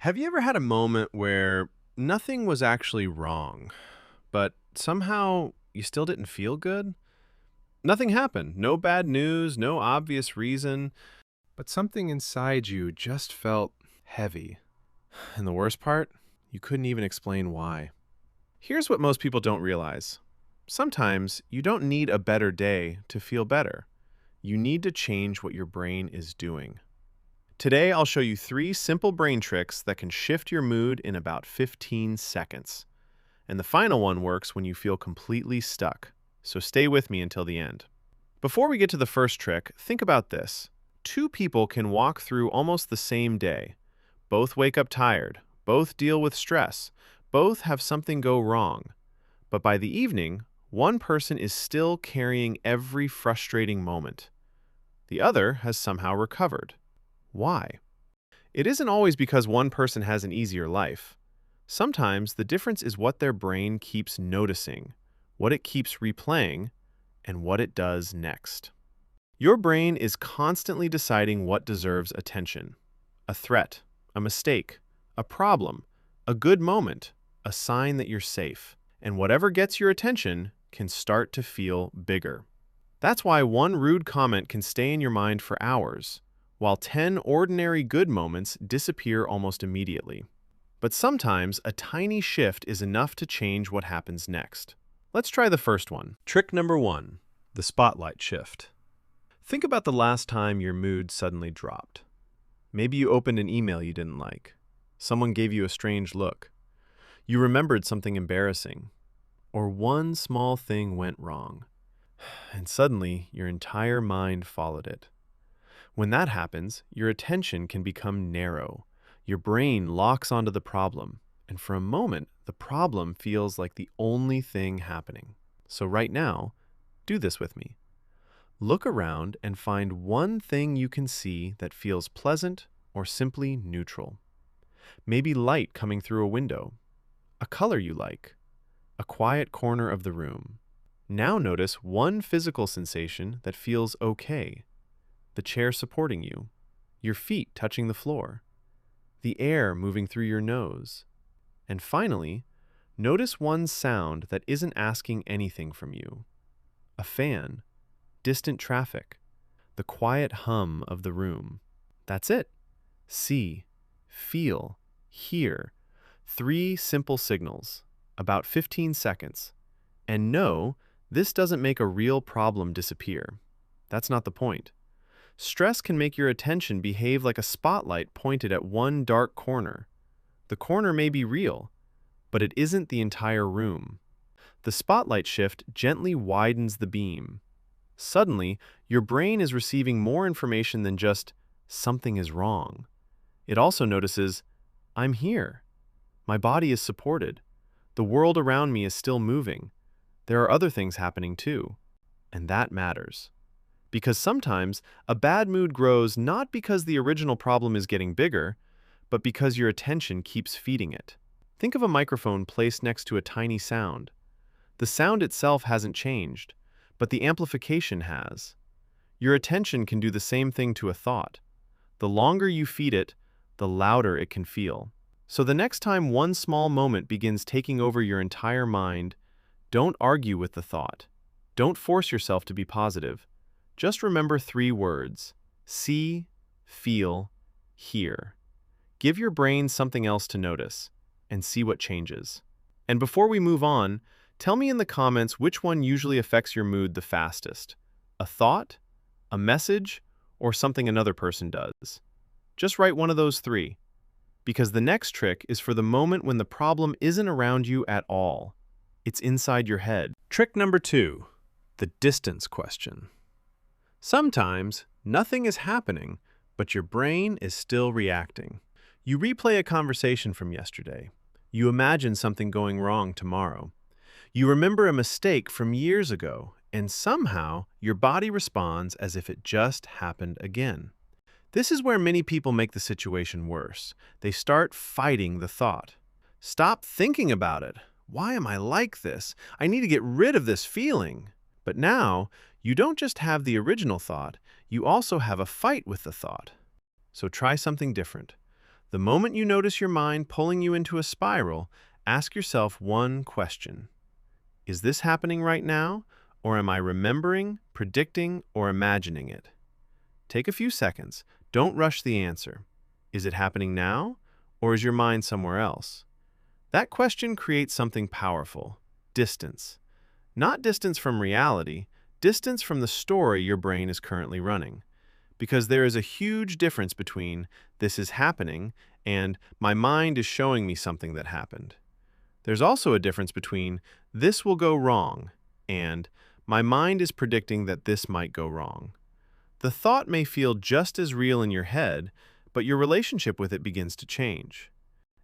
Have you ever had a moment where nothing was actually wrong, but somehow you still didn't feel good? Nothing happened. No bad news, no obvious reason, but something inside you just felt heavy. And the worst part, you couldn't even explain why. Here's what most people don't realize. Sometimes you don't need a better day to feel better. You need to change what your brain is doing. Today, I'll show you 3 simple brain tricks that can shift your mood in about 15 seconds. And the final one works when you feel completely stuck. So stay with me until the end. Before we get to the first trick, think about this. 2 people can walk through almost the same day. Both wake up tired. Both deal with stress. Both have something go wrong. But by the evening, one person is still carrying every frustrating moment. The other has somehow recovered. Why? It isn't always because one person has an easier life. Sometimes the difference is what their brain keeps noticing, what it keeps replaying, and what it does next. Your brain is constantly deciding what deserves attention. A threat, a mistake, a problem, a good moment, a sign that you're safe. And whatever gets your attention can start to feel bigger. That's why one rude comment can stay in your mind for hours, while 10 ordinary good moments disappear almost immediately. But sometimes a tiny shift is enough to change what happens next. Let's try the first one. Trick number 1, the spotlight shift. Think about the last time your mood suddenly dropped. Maybe you opened an email you didn't like. Someone gave you a strange look. You remembered something embarrassing. Or one small thing went wrong. And suddenly, your entire mind followed it. When that happens, your attention can become narrow. Your brain locks onto the problem, and for a moment, the problem feels like the only thing happening. So right now, do this with me. Look around and find one thing you can see that feels pleasant or simply neutral. Maybe light coming through a window, a color you like, a quiet corner of the room. Now notice one physical sensation that feels okay. The chair supporting you, your feet touching the floor, the air moving through your nose. And finally, notice one sound that isn't asking anything from you. A fan, distant traffic, the quiet hum of the room. That's it. See, feel, hear. 3 simple signals, about 15 seconds. And no, this doesn't make a real problem disappear. That's not the point. Stress can make your attention behave like a spotlight pointed at one dark corner. The corner may be real, but it isn't the entire room. The spotlight shift gently widens the beam. Suddenly, your brain is receiving more information than just, something is wrong. It also notices, I'm here. My body is supported. The world around me is still moving. There are other things happening too. And that matters. Because sometimes a bad mood grows not because the original problem is getting bigger, but because your attention keeps feeding it. Think of a microphone placed next to a tiny sound. The sound itself hasn't changed, but the amplification has. Your attention can do the same thing to a thought. The longer you feed it, the louder it can feel. So the next time one small moment begins taking over your entire mind, don't argue with the thought. Don't force yourself to be positive. Just remember 3 words: see, feel, hear. Give your brain something else to notice, and see what changes. And before we move on, tell me in the comments which one usually affects your mood the fastest. A thought, a message, or something another person does. Just write one of those 3. Because the next trick is for the moment when the problem isn't around you at all. It's inside your head. Trick number 2, the distance question. Sometimes, nothing is happening, but your brain is still reacting. You replay a conversation from yesterday. You imagine something going wrong tomorrow. You remember a mistake from years ago, and somehow your body responds as if it just happened again. This is where many people make the situation worse. They start fighting the thought. Stop thinking about it. Why am I like this? I need to get rid of this feeling. But now, you don't just have the original thought, you also have a fight with the thought. So try something different. The moment you notice your mind pulling you into a spiral, ask yourself one question. Is this happening right now, or am I remembering, predicting, or imagining it? Take a few seconds. Don't rush the answer. Is it happening now, or is your mind somewhere else? That question creates something powerful: distance. Not distance from reality, distance from the story your brain is currently running. Because there is a huge difference between "this is happening" and "my mind is showing me something that happened." There's also a difference between "this will go wrong" and "my mind is predicting that this might go wrong." The thought may feel just as real in your head, but your relationship with it begins to change.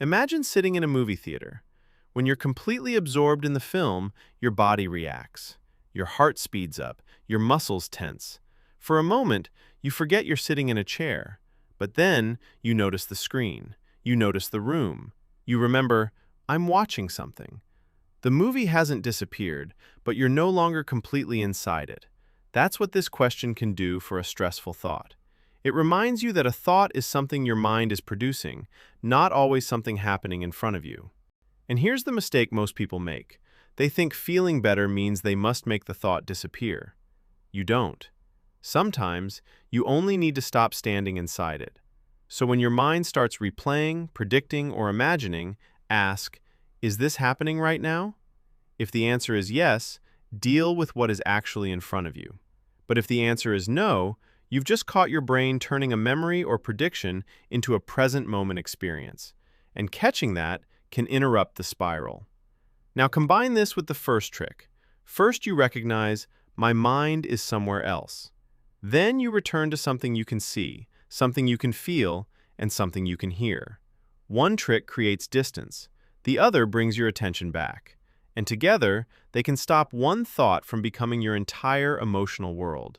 Imagine sitting in a movie theater. When you're completely absorbed in the film, your body reacts. Your heart speeds up, your muscles tense. For a moment, you forget you're sitting in a chair, but then you notice the screen. You notice the room. You remember, "I'm watching something." The movie hasn't disappeared, but you're no longer completely inside it. That's what this question can do for a stressful thought. It reminds you that a thought is something your mind is producing, not always something happening in front of you. And here's the mistake most people make. They think feeling better means they must make the thought disappear. You don't. Sometimes, you only need to stop standing inside it. So when your mind starts replaying, predicting, or imagining, ask, "Is this happening right now?" If the answer is yes, deal with what is actually in front of you. But if the answer is no, you've just caught your brain turning a memory or prediction into a present moment experience. And catching that can interrupt the spiral. Now combine this with the first trick. First you recognize, "my mind is somewhere else." Then you return to something you can see, something you can feel, and something you can hear. One trick creates distance. The other brings your attention back. And together, they can stop one thought from becoming your entire emotional world.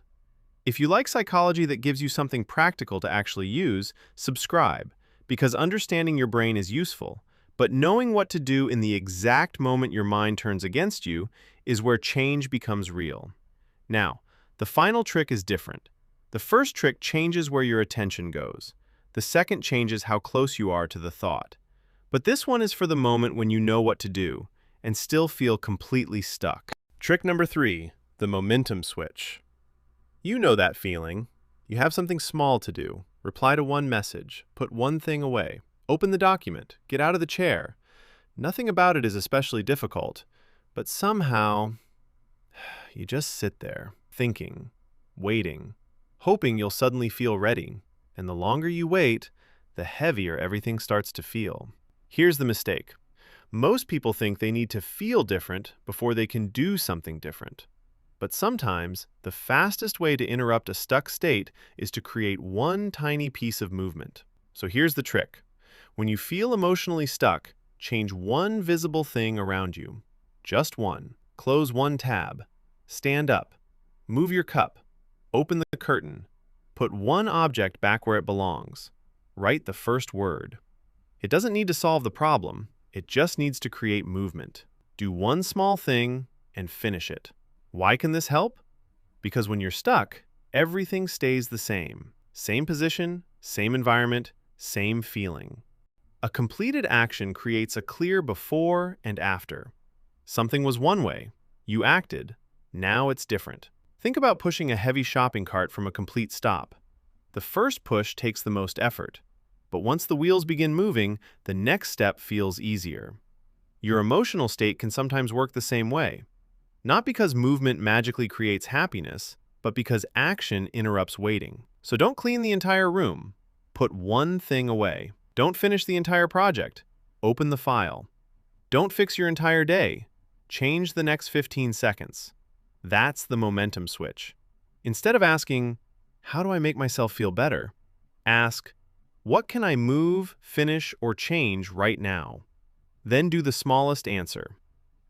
If you like psychology that gives you something practical to actually use, subscribe, because understanding your brain is useful, but knowing what to do in the exact moment your mind turns against you is where change becomes real. Now, the final trick is different. The first trick changes where your attention goes. The second changes how close you are to the thought. But this one is for the moment when you know what to do and still feel completely stuck. Trick number 3, the momentum switch. You know that feeling. You have something small to do. Reply to one message. Put one thing away. Open the document. Get out of the chair. Nothing about it is especially difficult, but somehow you just sit there, thinking, waiting, hoping you'll suddenly feel ready. And the longer you wait, the heavier everything starts to feel. Here's the mistake. Most people think they need to feel different before they can do something different. But sometimes, the fastest way to interrupt a stuck state is to create one tiny piece of movement. So here's the trick. When you feel emotionally stuck, change one visible thing around you. Just one. Close one tab. Stand up. Move your cup. Open the curtain. Put one object back where it belongs. Write the first word. It doesn't need to solve the problem. It just needs to create movement. Do one small thing and finish it. Why can this help? Because when you're stuck, everything stays the same. Same position, same environment, same feeling. A completed action creates a clear before and after. Something was one way. You acted. Now it's different. Think about pushing a heavy shopping cart from a complete stop. The first push takes the most effort. But once the wheels begin moving, the next step feels easier. Your emotional state can sometimes work the same way. Not because movement magically creates happiness, but because action interrupts waiting. So don't clean the entire room. Put one thing away. Don't finish the entire project. Open the file. Don't fix your entire day. Change the next 15 seconds. That's the momentum switch. Instead of asking, "How do I make myself feel better?" ask, "What can I move, finish, or change right now?" Then do the smallest answer.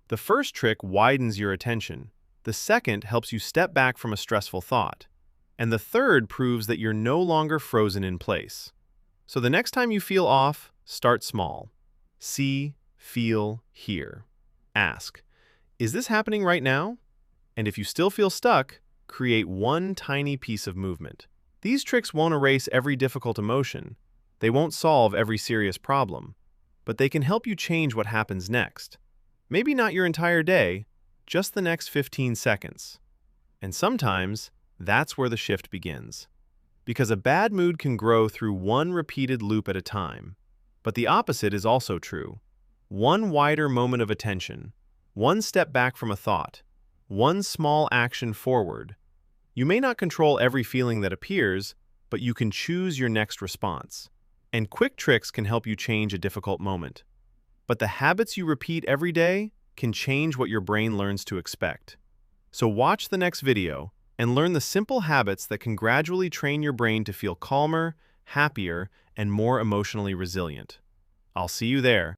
The first trick widens your attention. The second helps you step back from a stressful thought. And the third proves that you're no longer frozen in place. So the next time you feel off, start small. See, feel, hear. Ask, "Is this happening right now?" And if you still feel stuck, create one tiny piece of movement. These tricks won't erase every difficult emotion. They won't solve every serious problem, but they can help you change what happens next. Maybe not your entire day, just the next 15 seconds. And sometimes, that's where the shift begins. Because a bad mood can grow through one repeated loop at a time. But the opposite is also true. One wider moment of attention, one step back from a thought, one small action forward. You may not control every feeling that appears, but you can choose your next response. And quick tricks can help you change a difficult moment. But the habits you repeat every day can change what your brain learns to expect. So watch the next video and learn the simple habits that can gradually train your brain to feel calmer, happier, and more emotionally resilient. I'll see you there.